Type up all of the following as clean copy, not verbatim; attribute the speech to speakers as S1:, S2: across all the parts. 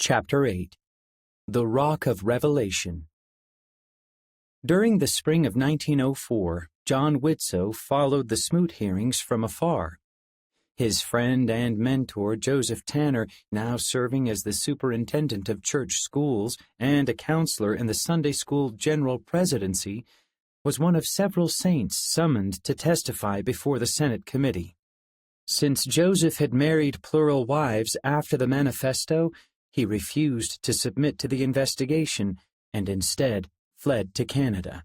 S1: Chapter 8. The Rock of Revelation. During the spring of 1904, John Widtsoe followed the Smoot hearings from afar. His friend and mentor, Joseph Tanner, now serving as the superintendent of church schools and a counselor in the Sunday School General Presidency, was one of several saints summoned to testify before the Senate committee. Since Joseph had married plural wives after the manifesto, he refused to submit to the investigation and instead fled to Canada.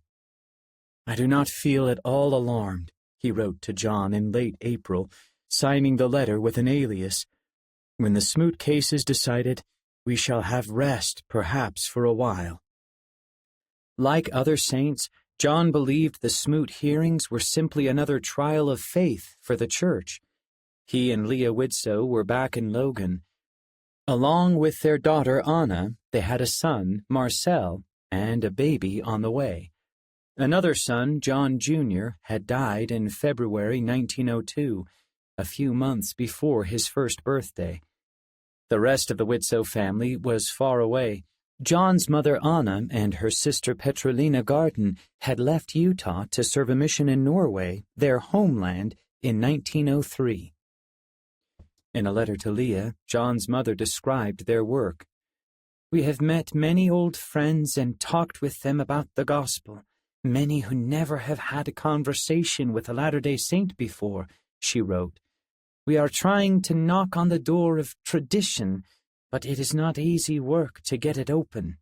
S1: "I do not feel at all alarmed," he wrote to John in late April, signing the letter with an alias. "When the Smoot case is decided, we shall have rest, perhaps for a while." Like other saints, John believed the Smoot hearings were simply another trial of faith for the church. He and Leah Widtsoe were back in Logan. Along with their daughter Anna, they had a son, Marcel, and a baby on the way. Another son, John Jr., had died in February 1902, a few months before his first birthday. The rest of the Widtsoe family was far away. John's mother Anna and her sister Petrolina Garden had left Utah to serve a mission in Norway, their homeland, in 1903. In a letter to Leah, John's mother described their work. "We have met many old friends and talked with them about the gospel, many who never have had a conversation with a Latter-day Saint before," she wrote. "We are trying to knock on the door of tradition, but it is not easy work to get it open."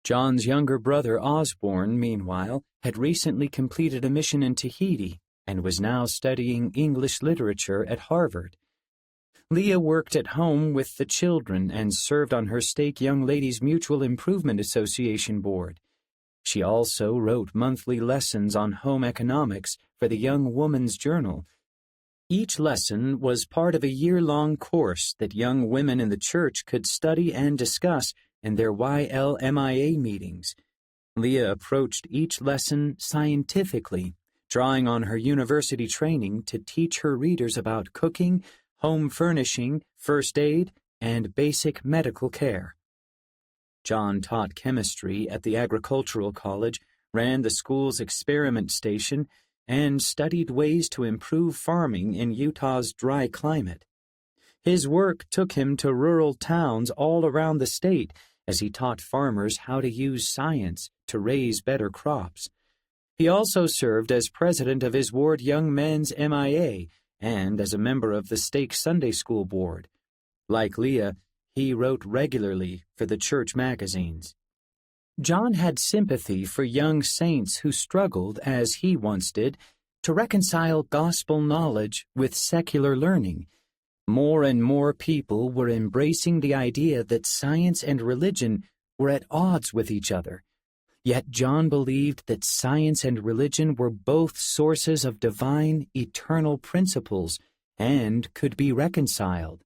S1: John's younger brother Osborne, meanwhile, had recently completed a mission in Tahiti and was now studying English literature at Harvard. Leah worked at home with the children and served on her Stake Young Ladies Mutual Improvement Association board. She also wrote monthly lessons on home economics for the Young Woman's Journal. Each lesson was part of a year-long course that young women in the church could study and discuss in their YLMIA meetings. Leah approached each lesson scientifically, drawing on her university training to teach her readers about cooking, home furnishing, first aid, and basic medical care. John taught chemistry at the agricultural college, ran the school's experiment station, and studied ways to improve farming in Utah's dry climate. His work took him to rural towns all around the state as he taught farmers how to use science to raise better crops. He also served as president of his ward Young Men's MIA, and as a member of the Stake Sunday School Board. Like Leah, he wrote regularly for the church magazines. John had sympathy for young saints who struggled, as he once did, to reconcile gospel knowledge with secular learning. More and more people were embracing the idea that science and religion were at odds with each other. Yet John believed that science and religion were both sources of divine, eternal principles and could be reconciled.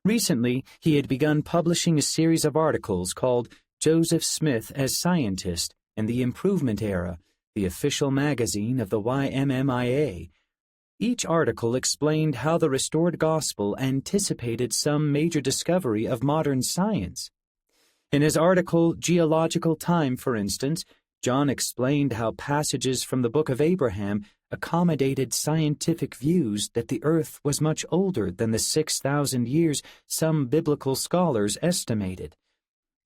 S1: Recently, he had begun publishing a series of articles called Joseph Smith as Scientist and the Improvement Era, the official magazine of the YMMIA. Each article explained how the restored gospel anticipated some major discovery of modern science. In his article, Geological Time, for instance, John explained how passages from the Book of Abraham accommodated scientific views that the earth was much older than the 6,000 years some biblical scholars estimated.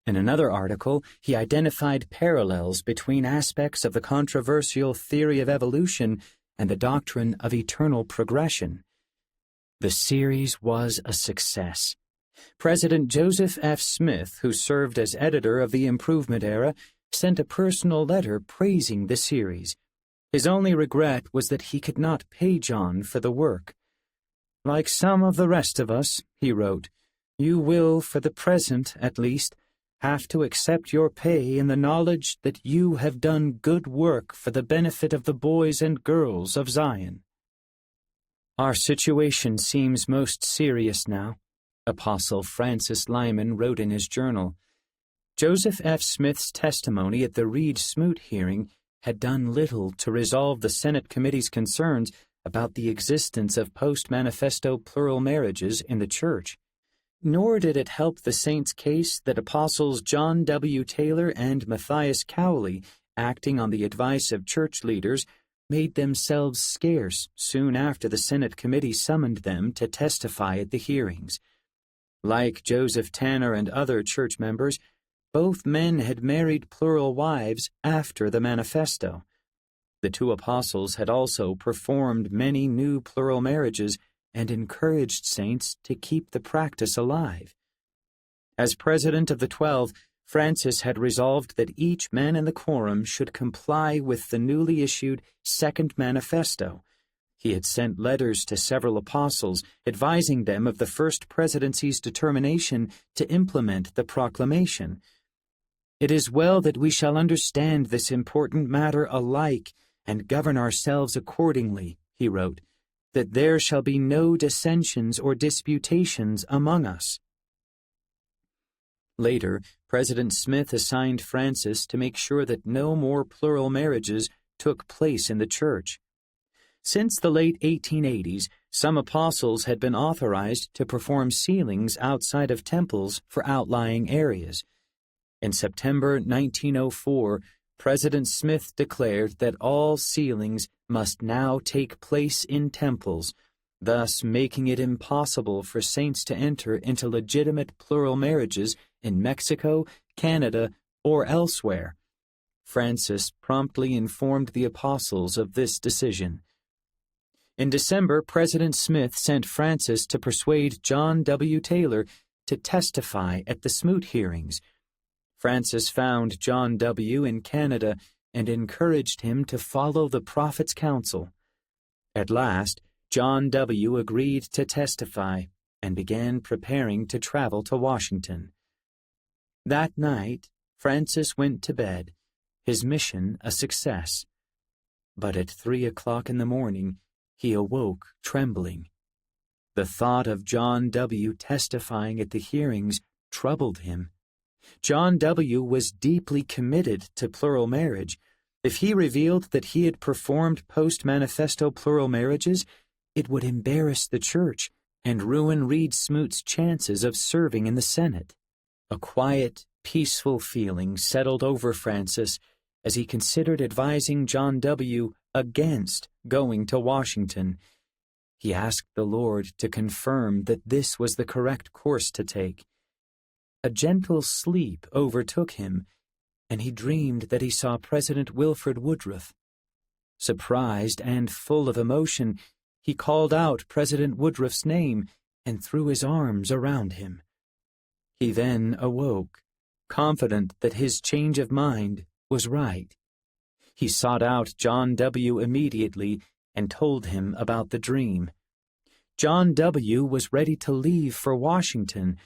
S1: In another article, he identified parallels between aspects of the controversial theory of evolution and the doctrine of eternal progression. The series was a success. President Joseph F. Smith, who served as editor of the Improvement Era, sent a personal letter praising the series. His only regret was that he could not pay John for the work. "Like some of the rest of us," he wrote, "you will, for the present at least, have to accept your pay in the knowledge that you have done good work for the benefit of the boys and girls of Zion." "Our situation seems most serious now," Apostle Francis Lyman wrote in his journal. Joseph F. Smith's testimony at the Reed-Smoot hearing had done little to resolve the Senate committee's concerns about the existence of post-manifesto plural marriages in the church. Nor did it help the saints' case that Apostles John W. Taylor and Matthias Cowley, acting on the advice of church leaders, made themselves scarce soon after the Senate committee summoned them to testify at the hearings. Like Joseph Tanner and other church members, both men had married plural wives after the manifesto. The two apostles had also performed many new plural marriages and encouraged saints to keep the practice alive. As president of the 12, Francis had resolved that each man in the quorum should comply with the newly issued Second Manifesto. He had sent letters to several apostles advising them of the First Presidency's determination to implement the proclamation. "It is well that we shall understand this important matter alike and govern ourselves accordingly," he wrote, "that there shall be no dissensions or disputations among us." Later, President Smith assigned Francis to make sure that no more plural marriages took place in the church. Since the late 1880s, some apostles had been authorized to perform sealings outside of temples for outlying areas. In September 1904, President Smith declared that all sealings must now take place in temples, thus making it impossible for saints to enter into legitimate plural marriages in Mexico, Canada, or elsewhere. Francis promptly informed the apostles of this decision. In December, President Smith sent Francis to persuade John W. Taylor to testify at the Smoot hearings. Francis found John W. in Canada and encouraged him to follow the prophet's counsel. At last, John W. agreed to testify and began preparing to travel to Washington. That night, Francis went to bed, his mission a success. But at 3 o'clock in the morning, he awoke trembling. The thought of John W. testifying at the hearings troubled him. John W. was deeply committed to plural marriage. If he revealed that he had performed post-manifesto plural marriages, it would embarrass the church and ruin Reed Smoot's chances of serving in the Senate. A quiet, peaceful feeling settled over Francis as he considered advising John W. against going to Washington. He asked the Lord to confirm that this was the correct course to take. A gentle sleep overtook him, and he dreamed that he saw President Wilford Woodruff. Surprised and full of emotion, he called out President Woodruff's name and threw his arms around him. He then awoke, confident that his change of mind was right. He sought out John W. immediately and told him about the dream. John W. was ready to leave for Washington,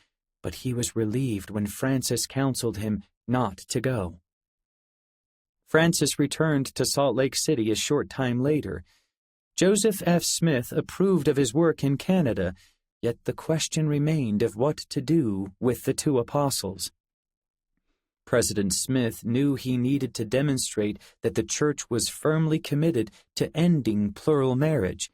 S1: but he was relieved when Francis counseled him not to go. Francis returned to Salt Lake City a short time later. Joseph F. Smith approved of his work in Canada, yet the question remained of what to do with the two apostles. President Smith knew he needed to demonstrate that the church was firmly committed to ending plural marriage.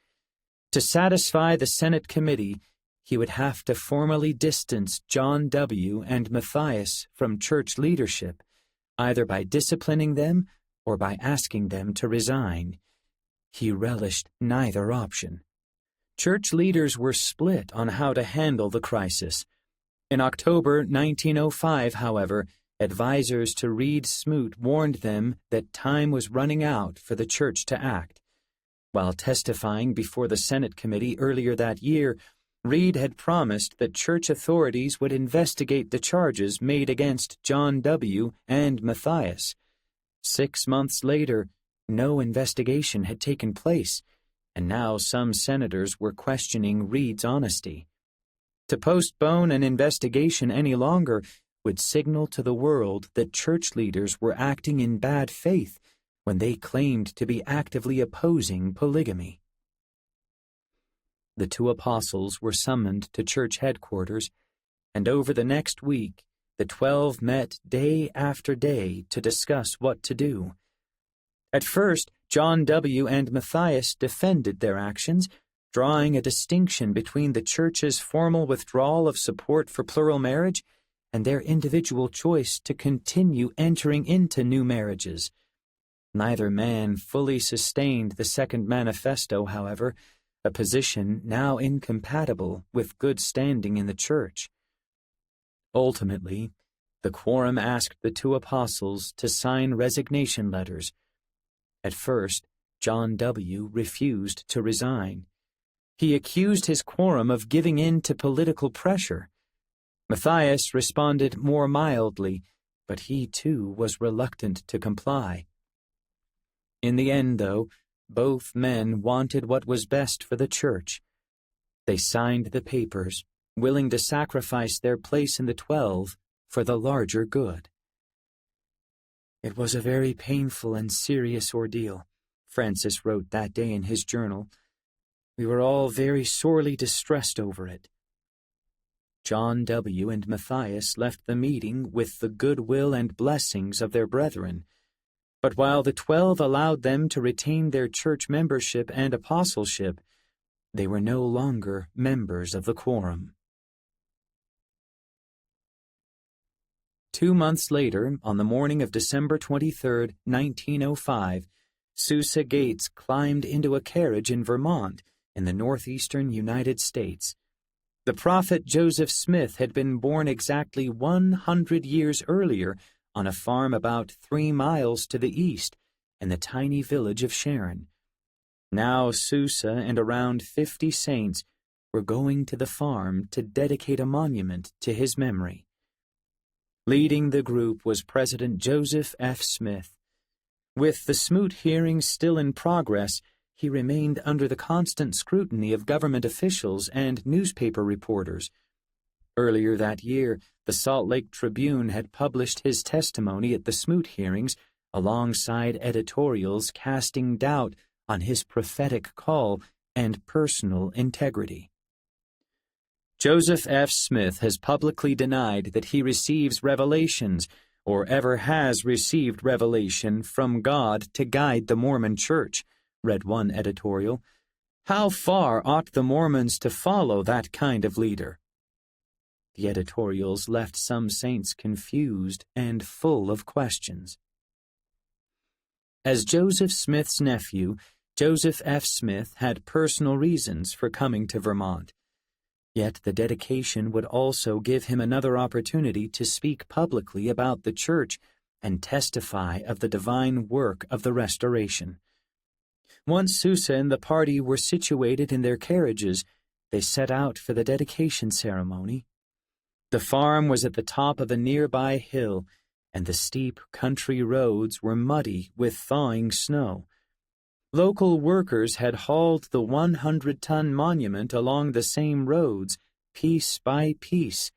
S1: To satisfy the Senate committee, he would have to formally distance John W. and Matthias from church leadership, either by disciplining them or by asking them to resign. He relished neither option. Church leaders were split on how to handle the crisis. In October 1905, however, advisors to Reed Smoot warned them that time was running out for the church to act. While testifying before the Senate committee earlier that year, Reed had promised that church authorities would investigate the charges made against John W. and Matthias. 6 months later, no investigation had taken place, and now some senators were questioning Reed's honesty. To postpone an investigation any longer would signal to the world that church leaders were acting in bad faith when they claimed to be actively opposing polygamy. The two apostles were summoned to church headquarters, and over the next week, the 12 met day after day to discuss what to do. At first, John W. and Matthias defended their actions, drawing a distinction between the Church's formal withdrawal of support for plural marriage and their individual choice to continue entering into new marriages. Neither man fully sustained the Second Manifesto, however, a position now incompatible with good standing in the Church. Ultimately, the quorum asked the two apostles to sign resignation letters. At first, John W. refused to resign. He accused his quorum of giving in to political pressure. Matthias responded more mildly, but he too was reluctant to comply. In the end, though, both men wanted what was best for the Church. They signed the papers, willing to sacrifice their place in the 12 for the larger good. It was a very painful and serious ordeal, Francis wrote that day in his journal. We were all very sorely distressed over it. John W. and Matthias left the meeting with the goodwill and blessings of their brethren, but while the 12 allowed them to retain their church membership and apostleship, they were no longer members of the quorum. 2 months later, on the morning of December 23, 1905, Susa Gates climbed into a carriage in Vermont, in the northeastern United States. The prophet Joseph Smith had been born exactly 100 years earlier on a farm about 3 miles to the east, in the tiny village of Sharon. Now Susa and around 50 saints were going to the farm to dedicate a monument to his memory. Leading the group was President Joseph F. Smith. With the Smoot hearings still in progress, he remained under the constant scrutiny of government officials and newspaper reporters. Earlier that year, the Salt Lake Tribune had published his testimony at the Smoot hearings alongside editorials casting doubt on his prophetic call and personal integrity. Joseph F. Smith has publicly denied that he receives revelations or ever has received revelation from God to guide the Mormon Church, read one editorial. How far ought the Mormons to follow that kind of leader? The editorials left some saints confused and full of questions. As Joseph Smith's nephew, Joseph F. Smith had personal reasons for coming to Vermont. Yet the dedication would also give him another opportunity to speak publicly about the Church and testify of the divine work of the restoration. Once Susa and the party were situated in their carriages, they set out for the dedication ceremony. The farm was at the top of a nearby hill, and the steep country roads were muddy with thawing snow. Local workers had hauled the 100-ton monument along the same roads, piece by piece.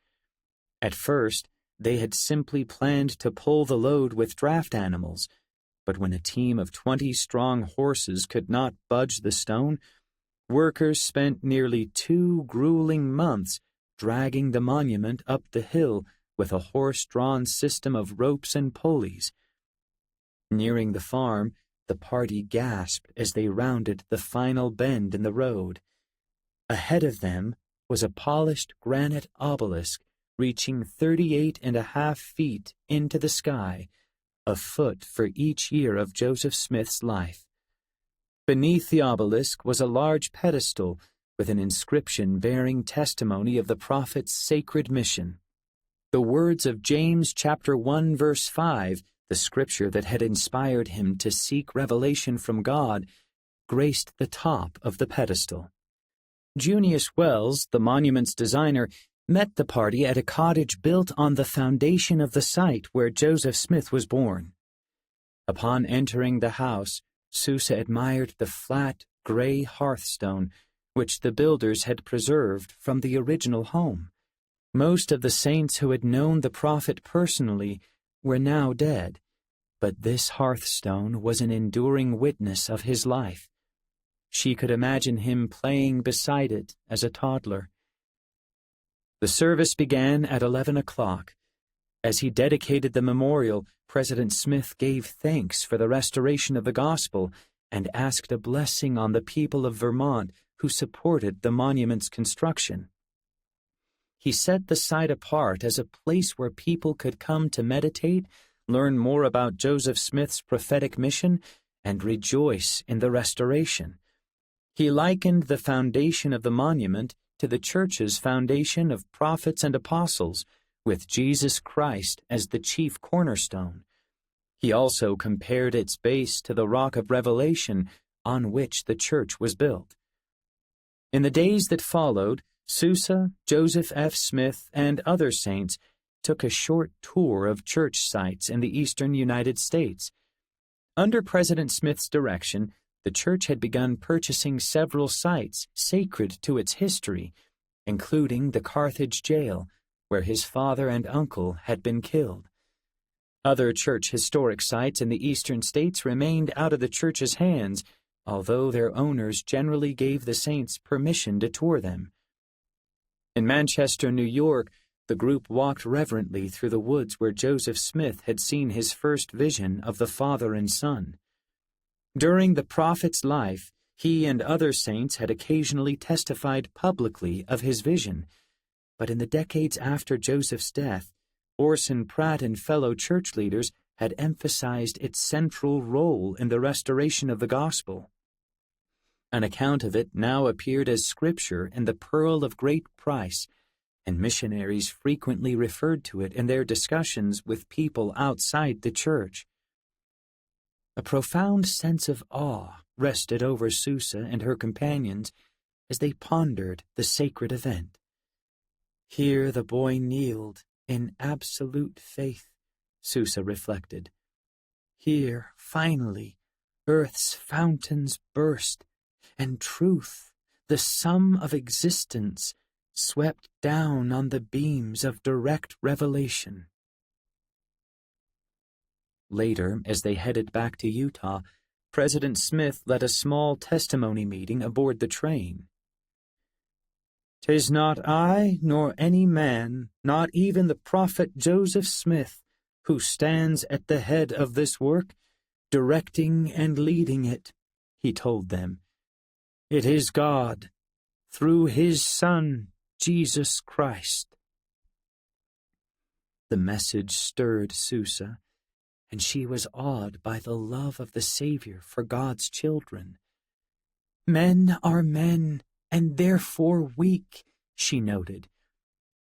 S1: At first, they had simply planned to pull the load with draft animals, but when a team of 20 strong horses could not budge the stone, workers spent nearly 2 grueling months dragging the monument up the hill with a horse-drawn system of ropes and pulleys. Nearing the farm, the party gasped as they rounded the final bend in the road. Ahead of them was a polished granite obelisk reaching 38.5 feet into the sky, a foot for each year of Joseph Smith's life. Beneath the obelisk was a large pedestal with an inscription bearing testimony of the prophet's sacred mission. The words of James chapter 1 verse 5, the scripture that had inspired him to seek revelation from God, graced the top of the pedestal. Junius Wells, the monument's designer, met the party at a cottage built on the foundation of the site where Joseph Smith was born. Upon entering the house, Susa admired the flat, gray hearthstone which the builders had preserved from the original home. Most of the saints who had known the prophet personally were now dead, but this hearthstone was an enduring witness of his life. She could imagine him playing beside it as a toddler. The service began at 11 o'clock. As he dedicated the memorial, President Smith gave thanks for the restoration of the gospel and asked a blessing on the people of Vermont who supported the monument's construction. He set the site apart as a place where people could come to meditate, learn more about Joseph Smith's prophetic mission, and rejoice in the restoration. He likened the foundation of the monument to the church's foundation of prophets and apostles, with Jesus Christ as the chief cornerstone. He also compared its base to the rock of revelation on which the church was built. In the days that followed, Susa, Joseph F. Smith, and other saints took a short tour of church sites in the eastern United States. Under President Smith's direction, the church had begun purchasing several sites sacred to its history, including the Carthage jail, where his father and uncle had been killed. Other church historic sites in the eastern states remained out of the church's hands, although their owners generally gave the saints permission to tour them. In Manchester, New York, the group walked reverently through the woods where Joseph Smith had seen his first vision of the Father and Son. During the prophet's life, he and other saints had occasionally testified publicly of his vision, but in the decades after Joseph's death, Orson Pratt and fellow church leaders had emphasized its central role in the restoration of the gospel. An account of it now appeared as scripture in the Pearl of Great Price, and missionaries frequently referred to it in their discussions with people outside the church. A profound sense of awe rested over Susa and her companions as they pondered the sacred event. Here the boy kneeled in absolute faith, Susa reflected. Here, finally, earth's fountains burst, and truth, the sum of existence, swept down on the beams of direct revelation. Later, as they headed back to Utah, President Smith led a small testimony meeting aboard the train. "'Tis not I, nor any man, not even the prophet Joseph Smith, who stands at the head of this work, directing and leading it," he told them. "It is God, through His Son, Jesus Christ." The message stirred Susa, and she was awed by the love of the Savior for God's children. "Men are men, and therefore weak," she noted,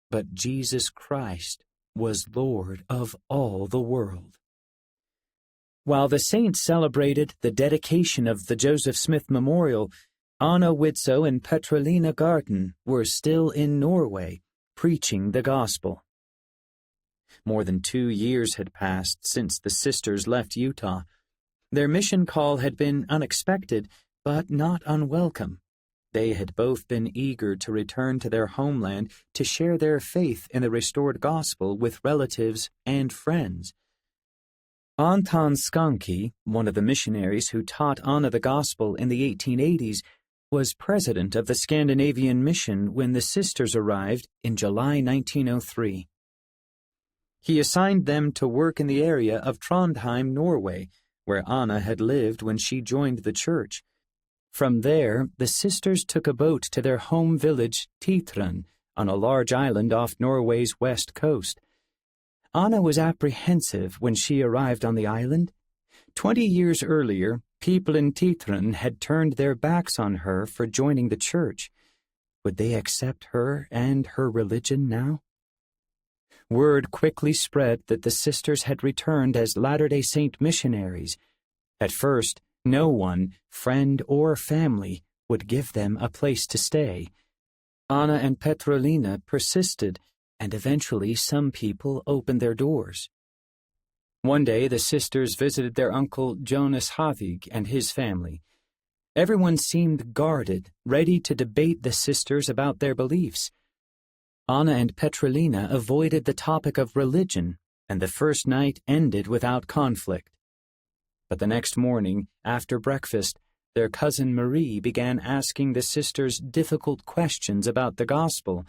S1: "but Jesus Christ was Lord of all the world." While the saints celebrated the dedication of the Joseph Smith Memorial, Anna Widtsoe and Petrolina Garten were still in Norway, preaching the gospel. More than 2 years had passed since the sisters left Utah. Their mission call had been unexpected, but not unwelcome. They had both been eager to return to their homeland to share their faith in the restored gospel with relatives and friends. Anton Skanke, one of the missionaries who taught Anna the gospel in the 1880s, was president of the Scandinavian mission when the sisters arrived in July 1903. He assigned them to work in the area of Trondheim, Norway, where Anna had lived when she joined the church. From there, the sisters took a boat to their home village, Titran, on a large island off Norway's west coast. Anna was apprehensive when she arrived on the island. 20 years earlier, people in Titran had turned their backs on her for joining the church. Would they accept her and her religion now? Word quickly spread that the sisters had returned as Latter-day Saint missionaries. At first, no one, friend or family, would give them a place to stay. Anna and Petrolina persisted, and eventually some people opened their doors. One day the sisters visited their uncle Jonas Havig and his family. Everyone seemed guarded, ready to debate the sisters about their beliefs. Anna and Petrolina avoided the topic of religion, and the first night ended without conflict. But the next morning, after breakfast, their cousin Marie began asking the sisters difficult questions about the gospel,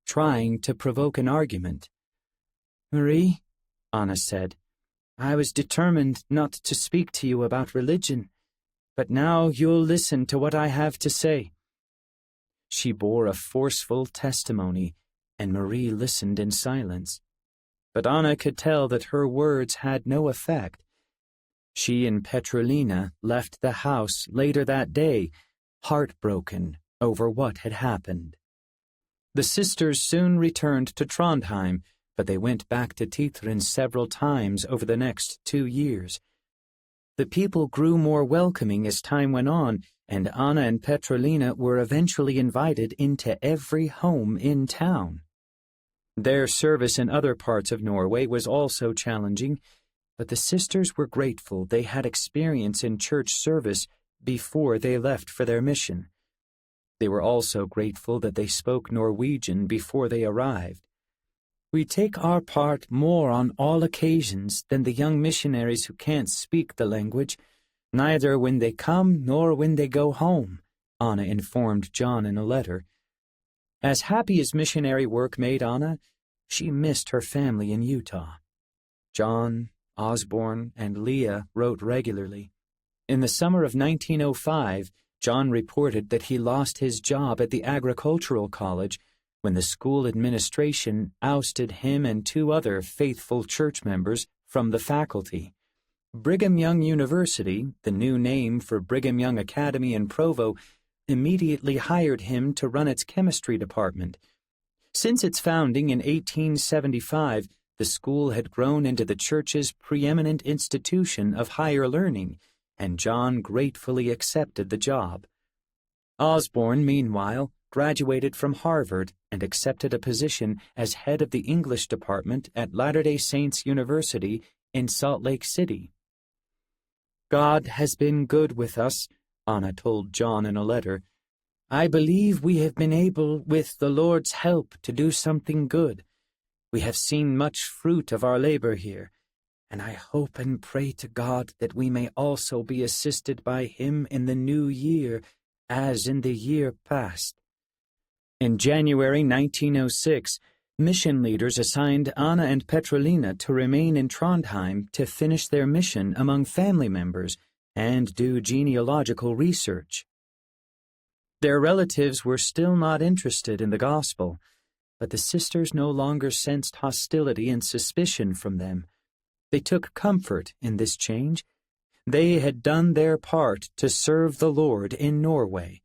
S1: trying to provoke an argument. "Marie," Anna said, "I was determined not to speak to you about religion, but now you'll listen to what I have to say. She bore a forceful testimony, and Marie listened in silence. But Anna could tell that her words had no effect. She and Petrolina left the house later that day, heartbroken over what had happened. The sisters soon returned to Trondheim, but they went back to Tithrin several times over the next 2 years. The people grew more welcoming as time went on, and Anna and Petrolina were eventually invited into every home in town. Their service in other parts of Norway was also challenging, but the sisters were grateful they had experience in church service before they left for their mission. They were also grateful that they spoke Norwegian before they arrived. "We take our part more on all occasions than the young missionaries who can't speak the language, neither when they come nor when they go home," Anna informed John in a letter. As happy as missionary work made Anna, she missed her family in Utah. John, Osborne, and Leah wrote regularly. In the summer of 1905, John reported that he lost his job at the agricultural college when the school administration ousted him and 2 other faithful church members from the faculty. Brigham Young University, the new name for Brigham Young Academy in Provo, immediately hired him to run its chemistry department. Since its founding in 1875, the school had grown into the church's preeminent institution of higher learning, and John gratefully accepted the job. Osborne, meanwhile, graduated from Harvard and accepted a position as head of the English department at Latter-day Saints University in Salt Lake City. "God has been good with us," Anna told John in a letter. "I believe we have been able, with the Lord's help, to do something good. We have seen much fruit of our labor here, and I hope and pray to God that we may also be assisted by Him in the new year, as in the year past." In January 1906, mission leaders assigned Anna and Petrolina to remain in Trondheim to finish their mission among family members and do genealogical research. Their relatives were still not interested in the gospel, but the sisters no longer sensed hostility and suspicion from them. They took comfort in this change. They had done their part to serve the Lord in Norway.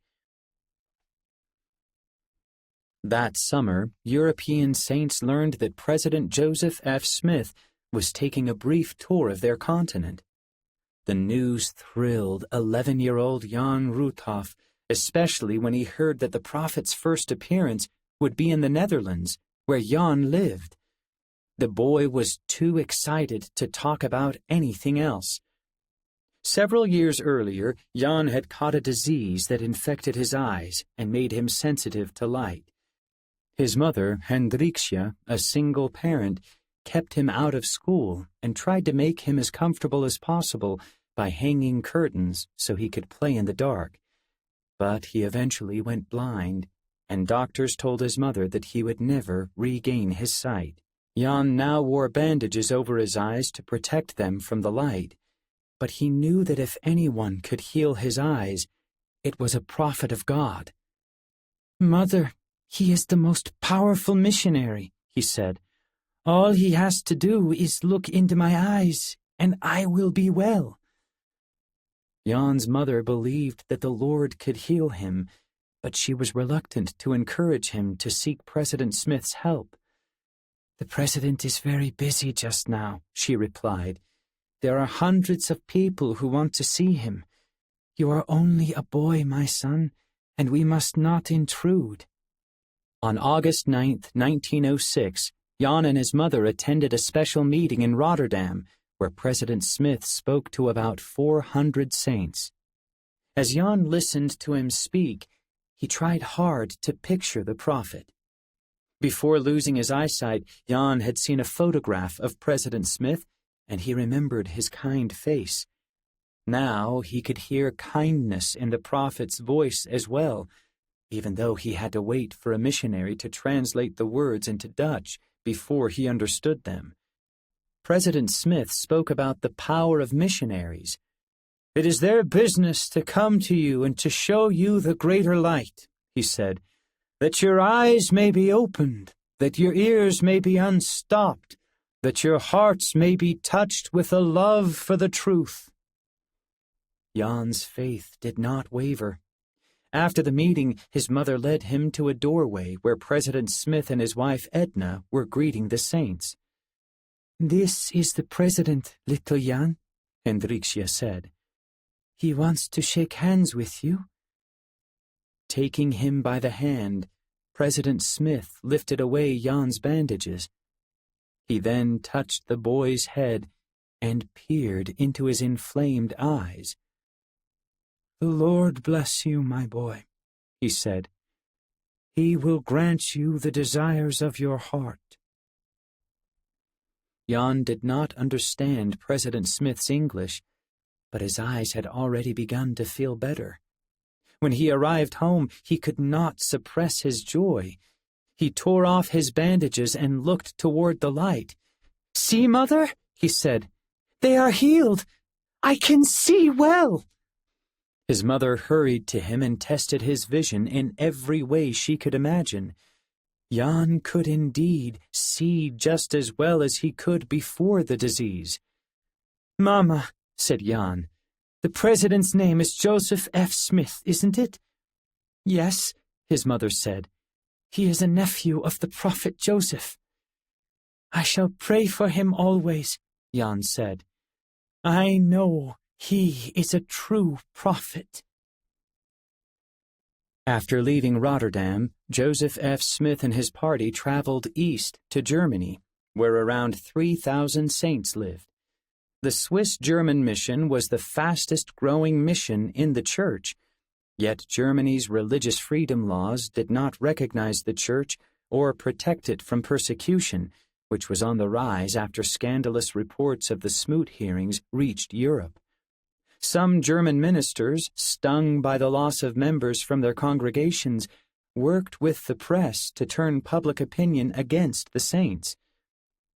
S1: That summer, European saints learned that President Joseph F. Smith was taking a brief tour of their continent. The news thrilled 11-year-old Jan Ruthoff, especially when he heard that the prophet's first appearance would be in the Netherlands, where Jan lived. The boy was too excited to talk about anything else. Several years earlier, Jan had caught a disease that infected his eyes and made him sensitive to light. His mother, Hendriksja, a single parent, kept him out of school and tried to make him as comfortable as possible by hanging curtains so he could play in the dark. But he eventually went blind, and doctors told his mother that he would never regain his sight. Jan now wore bandages over his eyes to protect them from the light, but he knew that if anyone could heal his eyes, it was a prophet of God. "Mother, he is the most powerful missionary," he said. "All he has to do is look into my eyes, and I will be well." Jan's mother believed that the Lord could heal him, but she was reluctant to encourage him to seek President Smith's help. "The president is very busy just now," she replied. "There are hundreds of people who want to see him. You are only a boy, my son, and we must not intrude." On August 9, 1906, Jan and his mother attended a special meeting in Rotterdam, where President Smith spoke to about 400 saints. As Jan listened to him speak, he tried hard to picture the prophet. Before losing his eyesight, Jan had seen a photograph of President Smith, and he remembered his kind face. Now he could hear kindness in the prophet's voice as well, even though he had to wait for a missionary to translate the words into Dutch before he understood them. President Smith spoke about the power of missionaries. "It is their business to come to you and to show you the greater light," he said. that your eyes may be opened, that your ears may be unstopped, that your hearts may be touched with a love for the truth." Jan's faith did not waver. After the meeting, his mother led him to a doorway where President Smith and his wife Edna were greeting the saints. "This is the president, little Jan," Hendriksje said. "He wants to shake hands with you." Taking him by the hand, President Smith lifted away Jan's bandages. He then touched the boy's head and peered into his inflamed eyes. "The Lord bless you, my boy," he said. "He will grant you the desires of your heart." Jan did not understand President Smith's English, but his eyes had already begun to feel better. When he arrived home, he could not suppress his joy. He tore off his bandages and looked toward the light. "See, Mother," he said, "they are healed. I can see well." His mother hurried to him and tested his vision in every way she could imagine. Jan could indeed see just as well as he could before the disease. "Mama," said Jan, "the president's name is Joseph F. Smith, isn't it?" "Yes," his mother said. "He is a nephew of the prophet Joseph." "I shall pray for him always," Jan said. "I know he is a true prophet." After leaving Rotterdam, Joseph F. Smith and his party traveled east to Germany, where around 3,000 saints lived. The Swiss-German mission was the fastest-growing mission in the Church, yet Germany's religious freedom laws did not recognize the Church or protect it from persecution, which was on the rise after scandalous reports of the Smoot hearings reached Europe. Some German ministers, stung by the loss of members from their congregations, worked with the press to turn public opinion against the saints.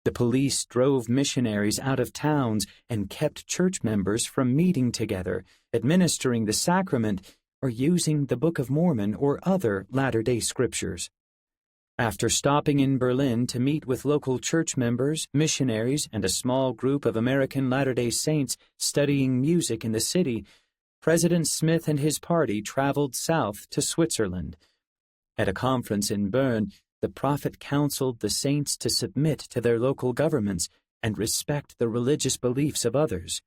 S1: The police drove missionaries out of towns and kept church members from meeting together, administering the sacrament, or using the Book of Mormon or other Latter-day Scriptures. After stopping in Berlin to meet with local church members, missionaries, and a small group of American Latter-day Saints studying music in the city, President Smith and his party traveled south to Switzerland. At a conference in Bern, the prophet counseled the saints to submit to their local governments and respect the religious beliefs of others.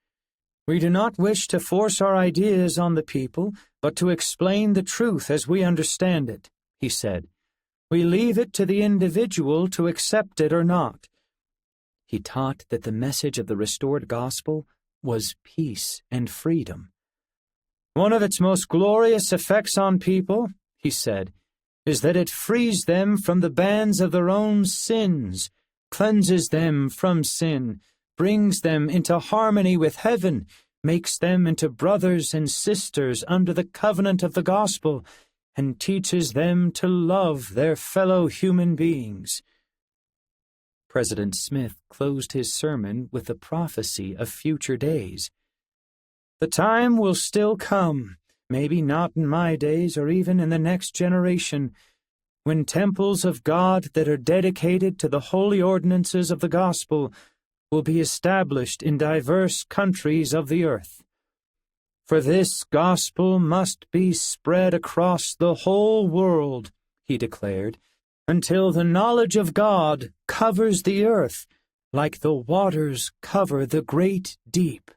S1: "We do not wish to force our ideas on the people, but to explain the truth as we understand it," he said. "We leave it to the individual to accept it or not." He taught that the message of the restored gospel was peace and freedom. "One of its most glorious effects on people," he said, "is that it frees them from the bands of their own sins, cleanses them from sin, brings them into harmony with heaven, makes them into brothers and sisters under the covenant of the gospel, and teaches them to love their fellow human beings." President Smith closed his sermon with a prophecy of future days. "The time will still come, maybe not in my days or even in the next generation, when temples of God that are dedicated to the holy ordinances of the gospel will be established in diverse countries of the earth. For this gospel must be spread across the whole world," he declared, "until the knowledge of God covers the earth like the waters cover the great deep."